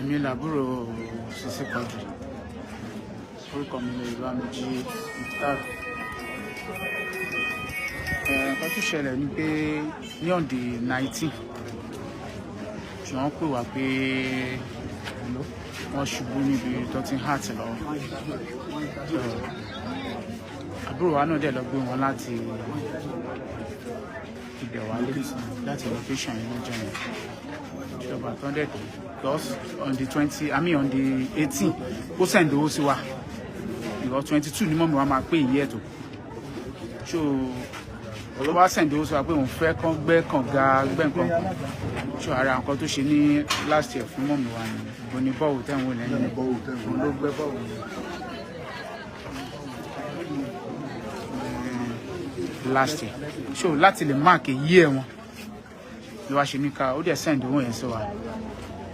Èmi làbúrò Sisi Quadry. Orúkọ mi ni Ìbámejì Iftar. Nǹkan tó ṣẹlẹ̀ ni pé ní on the 19 tí wọ́n pè wá pé wọ́n ṣubú níbi tó ti ń heart lọ́wọ́. Àbúrò wa náà dẹ̀ lọ gbé wọn láti ibẹ̀ wálé láti location yẹn lọ́jọ́ yẹn. Ìjọba tó ń dẹ̀ because on the 18 ó send owó sí wa. Because 22 ni mọ́mí wa máa pé ìyẹ́ ẹ̀tọ́. So olówó send owó sí wa pé òun fẹ́ kán gbẹ́ kànga gbẹ́ nǹkan kan. So ara nǹkan tó ṣe ní last year fún mọ́mí wa ni ìbò ní bọ́ọ̀lù tẹ̀wọ̀n lẹ́yìn òun ló gbẹ́ bọ́ọ̀lù last year. So láti lè mark year wọn ló wá ṣe ní ká ó dẹ̀ send owó yẹn sí wa.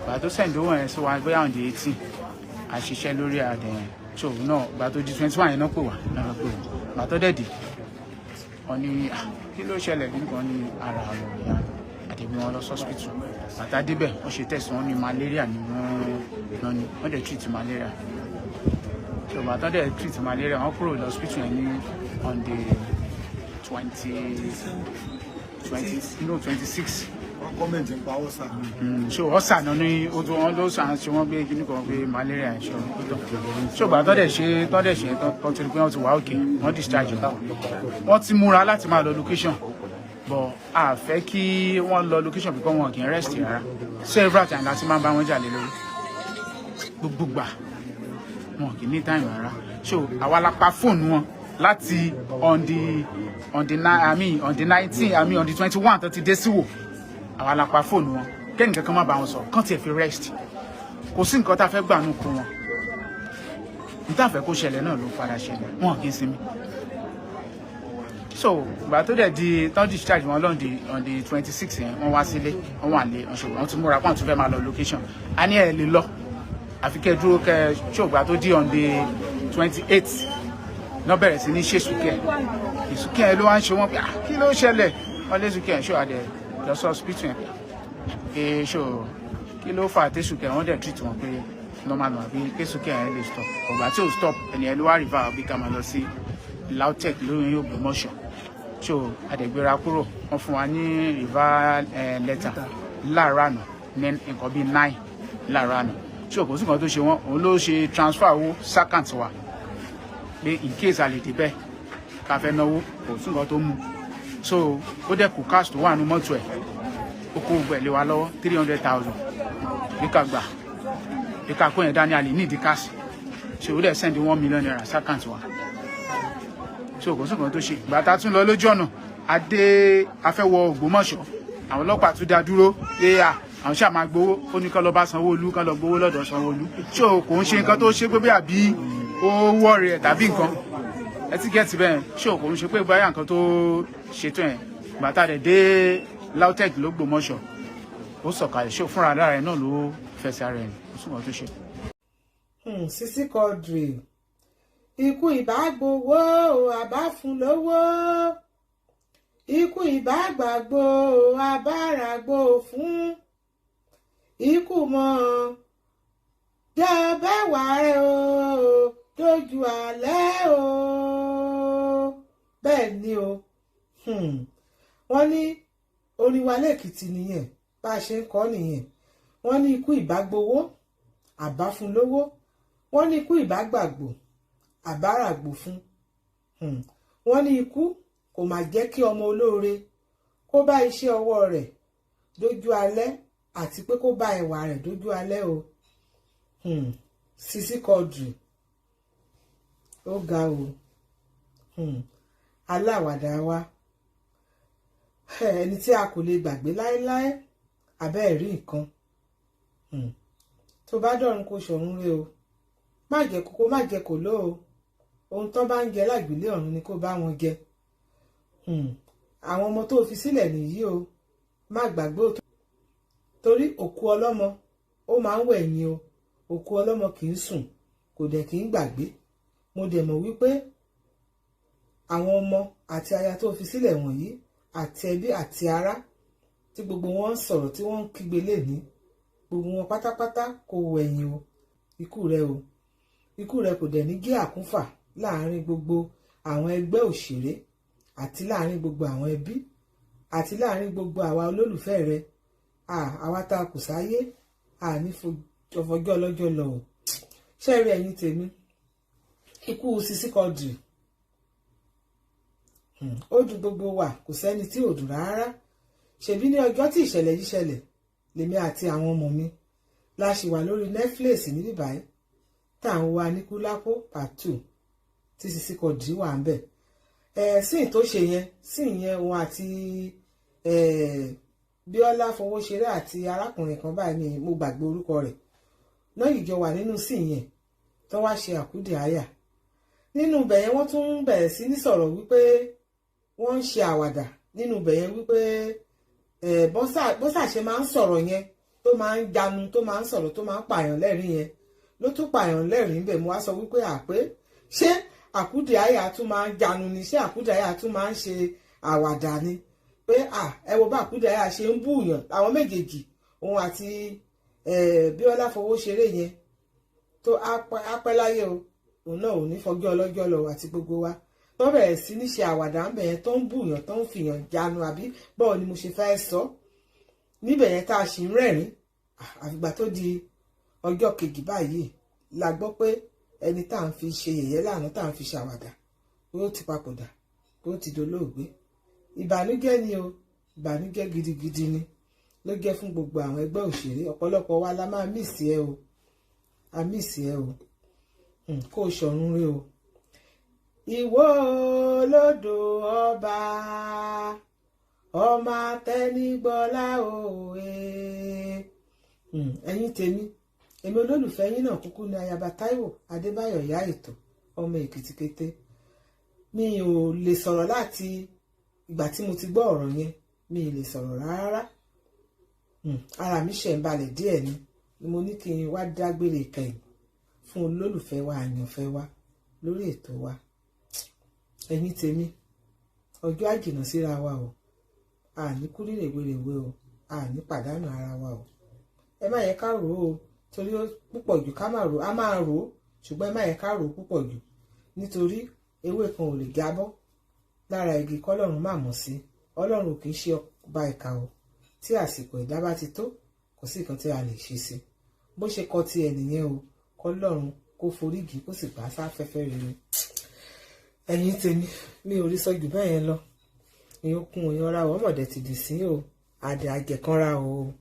Gbà tó send owó yẹn sí wa bóyá on the 18 àṣìṣe lórí àdéhùn. So no, gbà tó di 21 yẹn náà pè wá náà pè wọ́n. Gbà tó dẹ̀ dé wọ́n ní kí ló ṣẹlẹ̀ nǹkan ní ara àwọn ìyá àdébí wọn lọ hospital. Bàtà débẹ̀ wọ́n ṣe test wọn ní malaria ní wọ́n dẹ̀ treat malaria. So bàtà dẹ̀ treat malaria wọ́n kúrò lọ hospital yẹn ní on the 26. Comment in power sir. So ọ̀sà náà ní ojú wọn ló sàn ṣe wọ́n gbé kíní kan pé malaria ṣe ọ̀dọ̀. So gbà tọ́dẹ̀ ṣe tó ti rí pé wọ́n ti wà òkè wọ́n discharge wọ́n ti múra láti máa lọ location but a fẹ́ kí wọ́n lọ location because wọn kì í rest rárá several times láti máa bá wọn jà lé lórí gbogbo gbà wọn kì í ní time rárá. So àwa la pa fóònù wọn láti on the 19 on the 21 tó ti dé sí wò àwa la pa fóònù wọn kẹ́ni kankan má bá wọn sọ kán tiẹ̀ fi rest kò sí nǹkan tá a fẹ́ gbà nù kú wọn n tá a fẹ́ kó ṣẹlẹ̀ náà ló padà ṣẹlẹ̀ wọn kì í sinmi. So ìgbà tó dẹ̀ di tán discharge wọn on the 26 yẹn wọ́n wá sílé wọ́n wà lé ṣùgbọ́n wọ́n ti múra pọ́n tó fẹ́ máa lọ location a ní ẹ̀ lè lọ àfi kẹ́ dúró kẹ́ ṣògbà tó di on the 28 náà bẹ̀rẹ̀ sí ní ṣèṣùkẹ́ ìṣùkẹ́ ló wá ń ṣe wọ́n pé kí ló ṣẹlẹ̀ wọ́n lé ṣùkẹ́ ṣó adẹ̀ lọ sí hospital yẹn ṣó kí ló fà tẹ́ṣùkẹ́ wọ́n dẹ̀ treat wọn pé normal náà bí tẹ́ṣùkẹ́ yẹn lè stop ọ̀gbà tí ò stop ẹni ẹ̀ ló wá refer bí ká máa lọ sí lautech lóyún yóò Ògbómọ̀ṣọ́ ṣó adẹ̀gbéra kúrò wọ́n fún wa ní refer letter láàárọ̀ àná ní nǹkan bíi 9 láàárọ̀ àná ṣó kò sí nǹkan tó ṣe wọ́n òun ló ṣe transfer owó sákàǹtì wa pé in case a lè dé bẹ́ẹ̀ ká fẹ́ náwó kò sí nǹkan tó mú so ó dẹ̀ kù cash tó wà nínú mọ́tò ẹ̀ ó kó gbẹ̀ lé wa lọ́wọ́ 300,000 níka gbà níka kó yẹn dání a lè ní ìdí cash so ó dẹ̀ send 1 million naira sákàǹtì wa so kò sí nǹkan tó ṣe ìgbà tá a tún lọ lójú ọ̀nà adé afẹ́wọ̀ Ògbómọ̀ṣọ́ àwọn ọlọ́pàá tún dá dúró pé àwọn ṣáà máa gbowó ó ní kán lọ bá Sanwó-Olú kán lọ gbowó lọ́dọ̀ Sanwó-Olú so kò ń ṣe nǹkan tó ṣe pé bí àbí ó wọ́ọ̀rì ẹ̀ tàbí nǹkan ẹ ti gẹ́tì bẹ́ẹ̀ ṣé òkò ń ṣe pé báyà nǹkan tó ṣètò ẹ̀ bàtà rẹ̀ dé lautech ló Ògbómọ̀ṣọ́ ó sọ̀kalẹ̀ ṣé fúnra lára ẹ̀ náà ló fẹsẹ̀ ara ẹ̀ kó sùn wọn tó ṣe. Sisi Quadry ikú ìbá gbowó àbá fún lówó ikú ìbá gbàgbó àbáràgbó fún ikú mọ́ dọ́bẹ̀wá rẹ̀ o dojú alẹ́ o bẹ́ẹ̀ ni o wọ́n ní orin wa lẹ́kìtì nìyẹn bá a ṣe ń kọ́ nìyẹn wọ́n ní ikú ìbágbowó àbá fún lówó wọ́n ní ikú ìbágbàgbò àbáràgbò fún wọ́n ní ikú kò má jẹ́ kí ọmọ olóore kó bá iṣẹ́ ọwọ́ rẹ̀ dójú alẹ́ àti pé kó bá ẹwà rẹ̀ dójú alẹ́ o. Sisi Quadry ó ga o aláwàdà wa ẹni tí a kò lè gbàgbé láéláé abẹ́ ẹ̀rí nǹkan tó bá dọ̀run kó ṣọ̀run rẹ o má jẹ́ kókó má jẹ́ kó ló o ohun tó bá ń jẹ lágbèlé ọ̀run ni kó bá wọn jẹ àwọn ọmọ tó fi sílẹ̀ nìyí o má gbàgbé o torí òkú ọlọ́mọ ó máa ń wẹ̀yìn o òkú ọlọ́mọ kì í sùn kò dẹ̀ kì í gbàgbé mo dẹ̀ mọ̀ wípé àwọn ọmọ àti aya tó fi sílẹ̀ wọ̀nyí àti ẹbí àti ará tí gbogbo wọn ń sọ̀rọ̀ tí wọ́n ń kígbe lẹ́ni gbogbo wọn pátápátá kò wẹ̀yìn o ikú rẹ kò dẹ̀ ní gé àkúnfà láàrin gbogbo àwọn ẹgbẹ́ òṣèré àti láàrin gbogbo àwọn ẹbí àti láàrin gbogbo àwa olólùfẹ́ rẹ àwa tá a kù sáyé ní fọjọ́ ọlọ́jọ́ lọ o ṣé rí ẹ̀yin tèmi ikú Sisi Quadry ó dùn gbogbo wa kò sẹ́ni tí ò dùn rárá ṣèbí ní ọjọ́ tí ìṣẹ̀lẹ̀ yìí ṣẹlẹ̀ lèmi àti àwọn ọmọ mi la ṣì wà lórí Netflix níbí báyìí tá à ń wo Aníkúlápó part 2 tí Sisi Quadry wà ń bẹ̀ sín tó ṣe yẹn sín yẹn òun àti Bíọ́lá Fowóṣeré àti arákùnrin kan báyìí ni mo gbàgbé orúkọ rẹ̀ náà ìjọ wà nínú sín yẹn tó wá ṣe àkúdì àyà nínú ibẹ̀ yẹn wọ́n tún bẹ̀rẹ̀ sí ní sọ̀rọ̀ wípé wọ́n ń ṣe àwàdà nínú ibẹ̀ yẹn wípé bọ́sà ṣe máa ń sọ̀rọ̀ yẹn tó máa ń janu tó máa ń sọ̀rọ̀ tó máa ń pààyàn lẹ́rìn yẹn ló tún pààyàn lẹ́rìn bẹ̀ mo wá sọ wípé àpé ṣé àkúdì àyà tún máa ń janu ni ṣé àkúdì àyà tún máa ń ṣe àwàdà ni pé ẹ wo bá àkúdì àyà ṣe ń búùyàn àwọn méjèèjì òun àti Bíọ́lá Fowóṣeré yẹn tó apẹ́ láyé o òun náà ò ní fọjọ́ ọlọ́jọ́ lọ àti gbogbo wa tó bẹ̀rẹ̀ sí ní ṣe àwàdà ń bẹ̀yẹn tó ń búùyàn tó ń fìyàn janu àbí bọ́ọ̀ ni mo ṣe fẹ́ sọ níbẹ̀ yẹn tá a ṣì ń rẹ́rìn àfìgbà tó di ọjọ́ kejì báyìí la gbọ́ pé ẹni tá à ń fi ṣe yẹ̀yẹ́ lánàá tá à ń fi ṣàwàdà ó ti papòdà ó ti dolóògbé ìbànújẹ́ ni o ìbànújẹ́ gidigidi ni ló jẹ́ fún gbogbo àwọn ẹgbẹ́ òṣèré ọ̀pọ̀lọpọ̀ wa la máa mísì ẹ o a mísì ẹ o kó o ṣọ̀run rẹ o. Ìwọ olódò ọba ọmọ atẹnigbọlá òwe ẹ̀yin tèmi èmi olólùfẹ́ yín náà kúkú ní ayaba Táíwò Adébáyọ̀ ìyá ètò ọmọ Èkìtì kété mi ò lè sọ̀rọ̀ láti ìgbà tí mo ti gbọ́ ọ̀rọ̀ yẹn mi ò lè sọ̀rọ̀ rárá ara mi ṣe ń balẹ̀ díẹ̀ ni mo ní kí n wá dágbére ìkẹyìn fún olólùfẹ́ wa àyànfẹ́ wa lórí ètò wa ẹ̀yin tèmi ọjọ́ àjìnà síra wa o àní kú ní rèwerèwe o àní pàdánù ara wa o ẹ má yẹ ká rò ó torí púpọ̀ jù ká má rò á máa rò ó ṣùgbọ́n ẹ má yẹ ká rò ó púpọ̀ jù nítorí ewé kan ò lè jábọ́ lára igi kọ́lọ́run má mọ̀ sí ọlọ́run kì í ṣe ọba ìkà o tí àsìkò ẹ̀dá bá ti tó kò sí nǹkan tí a lè ṣe sí bó ṣe kọ ti ẹnìyẹn o kọ́lọ́run kó foríjì kó sì gbà sáfẹ́fẹ́ rere ẹ̀yin tèmi mi ò rí sọ jù bẹ́ẹ̀ yẹn lọ ìyókùn ìyanra ọmọdé ti dì sí o àdè àjẹkánra o.